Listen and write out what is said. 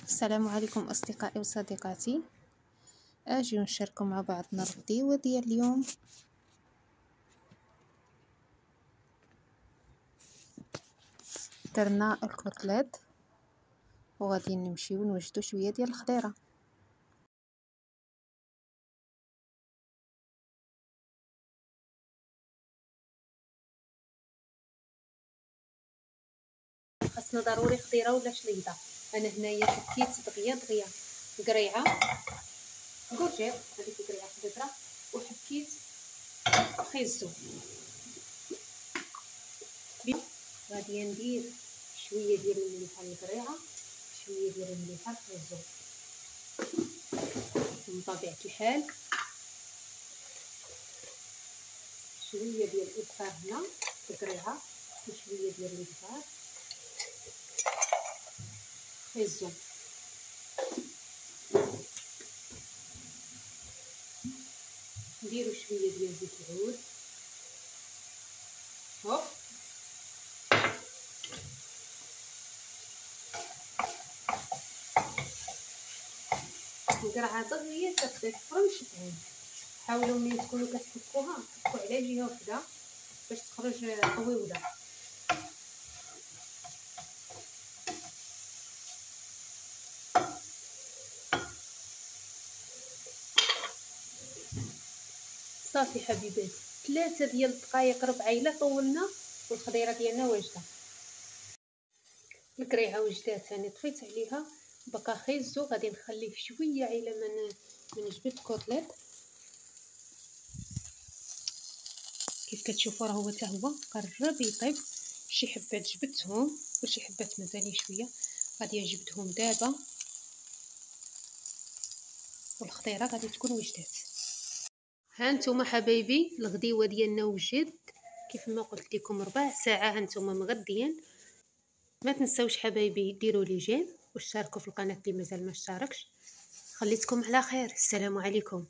السلام عليكم أصدقائي وصديقاتي. أجي نشاركوا مع بعضنا الغديوة ديال اليوم. درنا الكوتلات وغادي نمشيو نوجدو شوية ديال الخضيرة. خاصنا ضروري خضيرة ولا شليضة. انا هنايا حكيت دغيا قريعه كورجيط، هذيك قريعه خضره، وحكيت خيزو. غادي ندير شويه ديال المليحه للقريعه، شويه ديال المليحه للخيزو من طبيعه الحال، شويه ديال الابخار هنا في القريعه وشويه ديال الابخار خيزو. نديرو شويه ديال زيت العود، هوب القرعه دغيا كتبدا تفرم شتعين. حاولوا ملي تكونوا كتفكوها تفكوا على جهه وحده باش تخرج قويوده. صافي حبيباتي، 3 ديال الدقائق ربع الا طولنا والخضيره ديالنا واجده. القريعه وجدات، انا طفيت عليها، بقى خيزو غادي نخليه شويه على ما نجبد الكوتليت. كيف كتشوفوا راه هو حتى هو قرب يطيب. شي حبات جبدتهم وشي حبات مازالين شويه، غادي نجبدهم دابا والخضيره غادي تكون وجدات. ها نتوما حبايبي الغديوه ديالنا وجد كيف ما قلت لكم ربع ساعه. ها نتوما مغديين. ما تنساوش حبايبي ديروا لي جيم واشتركوا في القناه اللي مازال ما اشتركش. خليتكم على خير، السلام عليكم.